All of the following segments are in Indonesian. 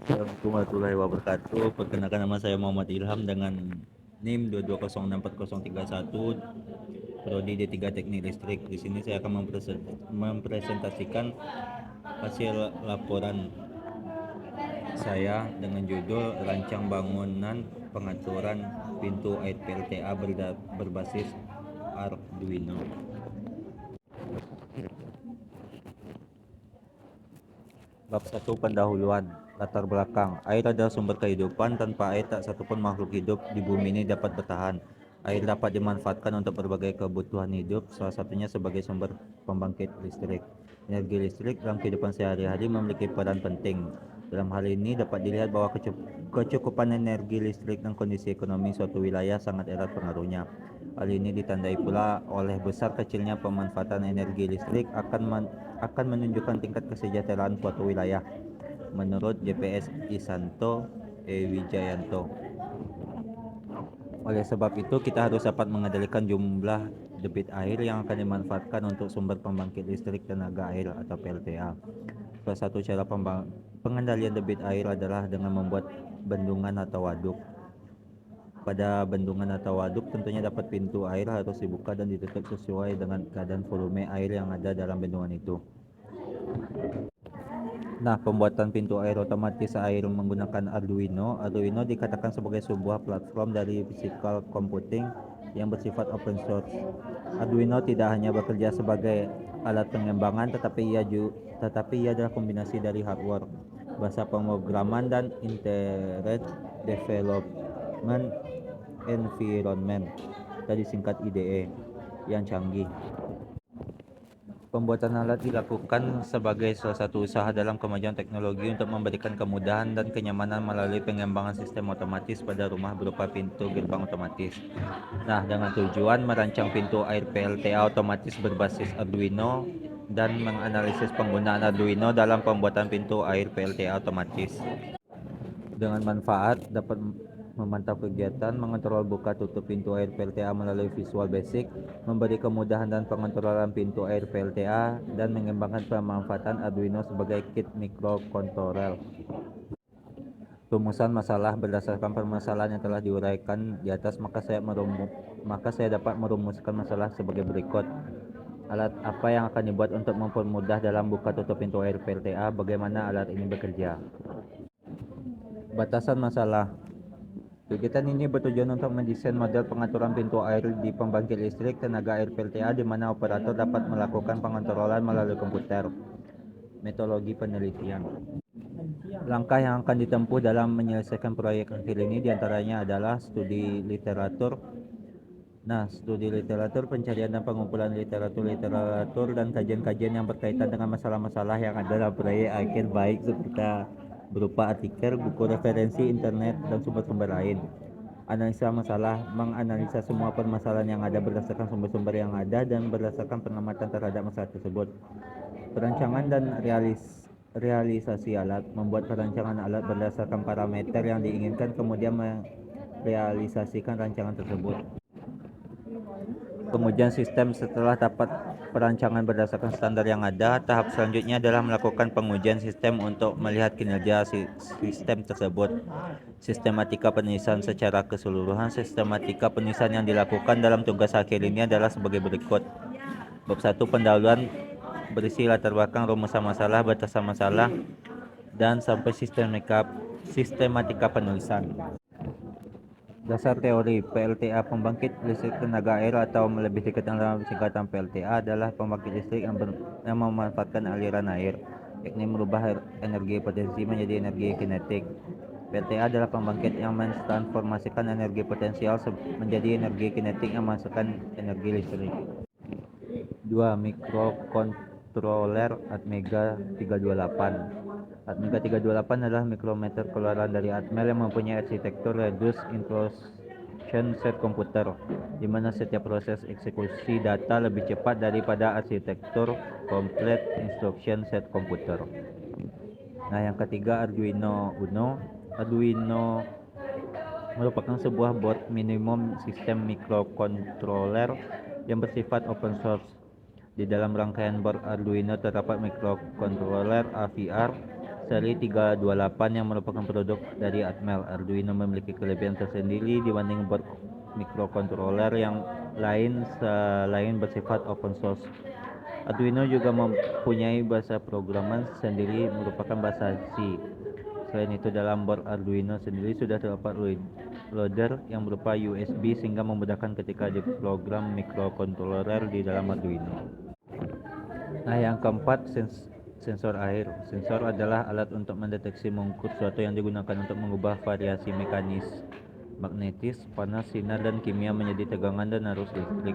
Assalamualaikum warahmatullahi wabarakatuh. Perkenalkan, nama saya Muhammad Ilham dengan NIM 2206401, prodi D3 Teknik Listrik. Di sini saya akan mempresentasikan hasil laporan saya dengan judul Rancang Bangunan Pengaturan Pintu Air PLTA berbasis Arduino. Bab 1, pendahuluan. Latar belakang. Air adalah sumber kehidupan. Tanpa air tak satupun makhluk hidup di bumi ini dapat bertahan. Air dapat dimanfaatkan untuk berbagai kebutuhan hidup, salah satunya sebagai sumber pembangkit listrik. Energi listrik dalam kehidupan sehari-hari memiliki peran penting. Dalam hal ini dapat dilihat bahwa kecukupan energi listrik dan kondisi ekonomi suatu wilayah sangat erat pengaruhnya. Hal ini ditandai pula oleh besar kecilnya pemanfaatan energi listrik akan menunjukkan tingkat kesejahteraan suatu wilayah, menurut JPS Isanto Wijayanto. Oleh sebab itu, kita harus dapat mengendalikan jumlah debit air yang akan dimanfaatkan untuk sumber pembangkit listrik tenaga air atau PLTA. Salah satu cara pengendalian debit air adalah dengan membuat bendungan atau waduk. Pada bendungan atau waduk, tentunya dapat pintu air harus dibuka dan ditutup sesuai dengan keadaan volume air yang ada dalam bendungan itu. Nah, pembuatan pintu air otomatis air menggunakan Arduino. Arduino dikatakan sebagai sebuah platform dari physical computing yang bersifat open source. Arduino tidak hanya bekerja sebagai alat pengembangan, tetapi ia adalah kombinasi dari hardware, bahasa pemrograman, dan Internet Development Environment, tadi singkat IDE, yang canggih. Pembuatan alat dilakukan sebagai salah satu usaha dalam kemajuan teknologi untuk memberikan kemudahan dan kenyamanan melalui pengembangan sistem otomatis pada rumah berupa pintu gerbang otomatis. Nah, dengan tujuan merancang pintu air PLTA otomatis berbasis Arduino dan menganalisis penggunaan Arduino dalam pembuatan pintu air PLTA otomatis. Dengan manfaat dapat memantau kegiatan, mengontrol buka tutup pintu air PLTA melalui Visual Basic, memberi kemudahan dan pengontrolan pintu air PLTA, dan mengembangkan pemanfaatan Arduino sebagai kit microcontroller. Rumusan masalah. Berdasarkan permasalahan yang telah diuraikan di atas, maka saya dapat merumuskan masalah sebagai berikut. Alat apa yang akan dibuat untuk mempermudah dalam buka tutup pintu air PLTA? Bagaimana alat ini bekerja? Batasan masalah. Kegiatan ini bertujuan untuk mendesain model pengaturan pintu air di pembangkit listrik tenaga air PLTA di mana operator dapat melakukan pengontrolan melalui komputer. Metodologi penelitian. Langkah yang akan ditempuh dalam menyelesaikan proyek kecil ini diantaranya adalah studi literatur. Nah, studi literatur, pencarian dan pengumpulan literatur dan kajian-kajian yang berkaitan dengan masalah-masalah yang ada dalam proyek akhir, baik seperti berupa artikel, buku referensi, internet, dan sumber-sumber lain. Analisa masalah, menganalisa semua permasalahan yang ada berdasarkan sumber-sumber yang ada dan berdasarkan pengamatan terhadap masalah tersebut. Perancangan dan realisasi alat, membuat perancangan alat berdasarkan parameter yang diinginkan, kemudian merealisasikan rancangan tersebut. Pengujian sistem. Setelah dapat perancangan berdasarkan standar yang ada, tahap selanjutnya adalah melakukan pengujian sistem untuk melihat kinerja sistem tersebut. Sistematika penulisan secara keseluruhan. Sistematika penulisan yang dilakukan dalam tugas akhir ini adalah sebagai berikut. Bab 1, pendahuluan, berisi latar belakang, rumusan masalah, batasan masalah, dan sampai sistematika penulisan. Dasar teori. PLTA, pembangkit listrik tenaga air, atau lebih dikenal dalam singkatan PLTA, adalah pembangkit listrik yang memanfaatkan aliran air, yakni merubah energi potensi menjadi energi kinetik. PLTA adalah pembangkit yang mentransformasikan energi potensial menjadi energi kinetik yang menghasilkan energi listrik. 2. Mikrokontroler Atmega 328. Atmega 328 adalah mikrometer keluaran dari Atmel yang mempunyai arsitektur reduced instruction set komputer, di mana setiap proses eksekusi data lebih cepat daripada arsitektur complete instruction set komputer. Nah, yang ketiga, Arduino Uno. Arduino merupakan sebuah board minimum sistem microcontroller yang bersifat open source. Di dalam rangkaian board Arduino terdapat microcontroller AVR seri 328 yang merupakan produk dari Atmel. Arduino memiliki kelebihan tersendiri dibanding board mikrokontroler yang lain selain bersifat open source. Arduino juga mempunyai bahasa programan sendiri merupakan bahasa C. Selain itu, dalam board Arduino sendiri sudah terdapat loader yang berupa USB sehingga memudahkan ketika diprogram mikrokontroler di dalam Arduino. Nah, yang keempat, sensor air. Sensor adalah alat untuk mendeteksi mengukur suatu yang digunakan untuk mengubah variasi mekanis, magnetis, panas, sinar, dan kimia menjadi tegangan dan arus listrik.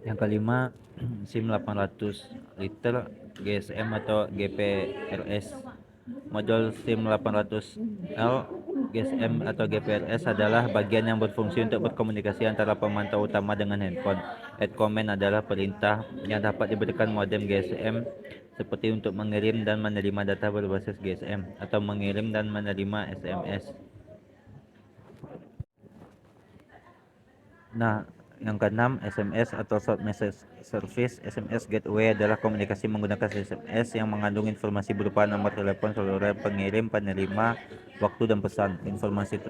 Yang kelima, SIM 800 liter GSM atau GPRS. Modul SIM 800L GSM atau GPRS adalah bagian yang berfungsi untuk berkomunikasi antara pemantau utama dengan handphone. Add command adalah perintah yang dapat diberikan modem GSM seperti untuk mengirim dan menerima data berbasis GSM atau mengirim dan menerima SMS. Nah, yang keenam, SMS atau Short Message Service. SMS Gateway adalah komunikasi menggunakan SMS yang mengandung informasi berupa nomor telepon seluler pengirim, penerima, waktu, dan pesan. Informasi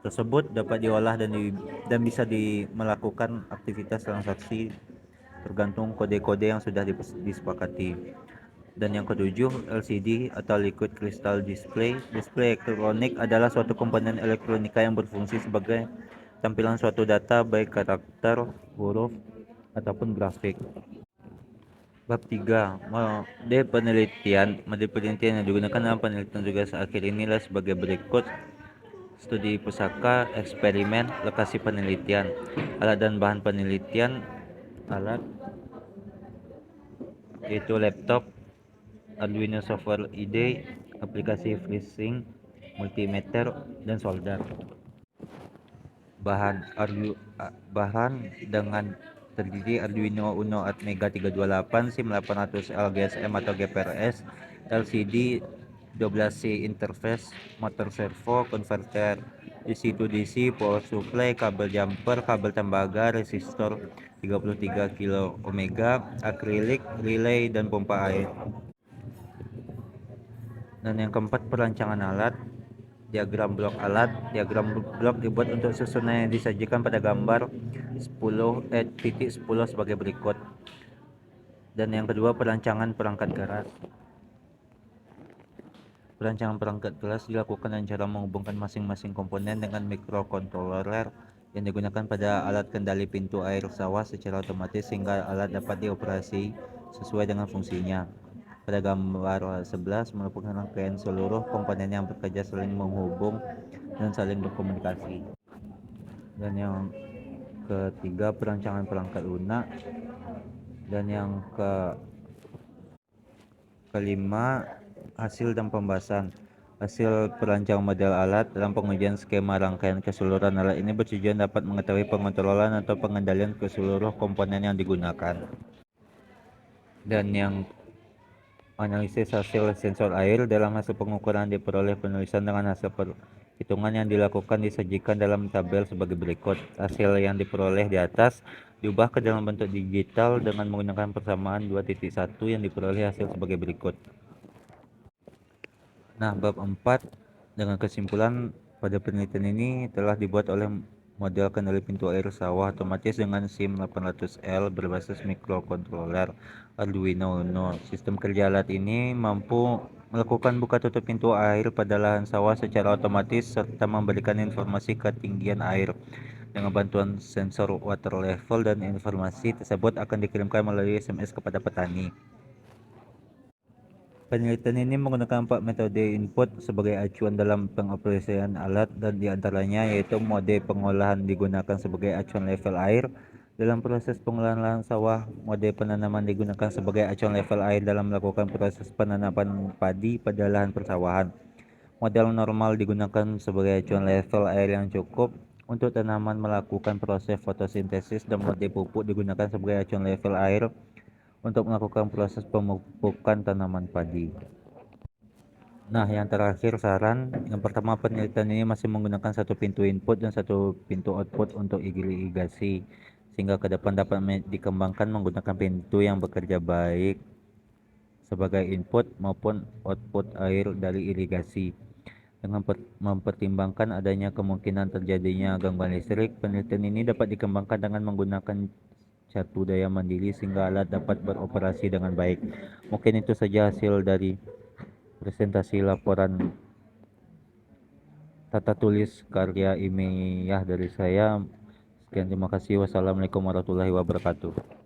tersebut dapat diolah dan bisa melakukan aktivitas transaksi tergantung kode-kode yang sudah disepakati. Dan yang ketujuh, LCD atau Liquid Crystal Display. Display elektronik adalah suatu komponen elektronika yang berfungsi sebagai tampilan suatu data baik karakter, huruf, ataupun grafik. Bab 3. Mode penelitian yang digunakan dalam penelitian tugas akhir inilah sebagai berikut: studi pusaka, eksperimen, lokasi penelitian, alat dan bahan penelitian. Alat yaitu laptop, Arduino Software IDE, aplikasi FreeSync, multimeter, dan solder. Bahan dengan terdiri Arduino Uno Atmega 328, SIM 800L GSM atau GPRS, LCD 12C interface, motor servo, konverter DC to DC, power supply, kabel jumper, kabel tembaga, resistor 33 kilo ohmega, akrilik, relay, dan pompa air. Dan yang keempat, perancangan alat. Diagram blok alat. Diagram blok dibuat untuk susunan yang disajikan pada gambar 10 sebagai berikut. Dan yang kedua, perancangan perangkat keras. Perancangan perangkat keras dilakukan dengan cara menghubungkan masing-masing komponen dengan mikrokontroler yang digunakan pada alat kendali pintu air sawah secara otomatis sehingga alat dapat dioperasi sesuai dengan fungsinya. Pada gambar 11 merupakan rangkaian seluruh komponen yang bekerja saling menghubung dan saling berkomunikasi. Dan yang ketiga, perancangan perangkat lunak. Dan yang kelima, hasil dan pembahasan. Hasil perancang model alat. Dalam pengujian skema rangkaian keseluruhan alat ini bertujuan dapat mengetahui pengontrolan atau pengendalian keseluruh komponen yang digunakan. Dan yang analisis hasil sensor air. Dalam hasil pengukuran diperoleh penulisan dengan hasil perhitungan yang dilakukan disajikan dalam tabel sebagai berikut. Hasil yang diperoleh di atas diubah ke dalam bentuk digital dengan menggunakan persamaan 2.1 yang diperoleh hasil sebagai berikut. Nah, bab 4 dengan kesimpulan, pada penelitian ini telah dibuat oleh model kendali pintu air sawah otomatis dengan SIM 800L berbasis mikrokontroler Arduino Uno. Sistem kerja alat ini mampu melakukan buka tutup pintu air pada lahan sawah secara otomatis serta memberikan informasi ketinggian air dengan bantuan sensor water level, dan informasi tersebut akan dikirimkan melalui SMS kepada petani. Penelitian ini menggunakan 4 metode input sebagai acuan dalam pengoperasian alat, dan diantaranya yaitu mode pengolahan digunakan sebagai acuan level air dalam proses pengolahan lahan sawah, mode penanaman digunakan sebagai acuan level air dalam melakukan proses penanaman padi pada lahan persawahan, model normal digunakan sebagai acuan level air yang cukup untuk tanaman melakukan proses fotosintesis, dan mode pupuk digunakan sebagai acuan level air untuk melakukan proses pemupukan tanaman padi. Nah, yang terakhir saran. Yang pertama, penelitian ini masih menggunakan satu pintu input dan satu pintu output untuk irigasi, sehingga ke depan dapat dikembangkan menggunakan pintu yang bekerja baik sebagai input maupun output air dari irigasi. Dengan mempertimbangkan adanya kemungkinan terjadinya gangguan listrik, penelitian ini dapat dikembangkan dengan menggunakan satu daya mandiri sehingga alat dapat beroperasi dengan baik. Mungkin itu saja hasil dari presentasi laporan tata tulis karya ilmiah dari saya. Sekian, terima kasih. Wassalamualaikum warahmatullahi wabarakatuh.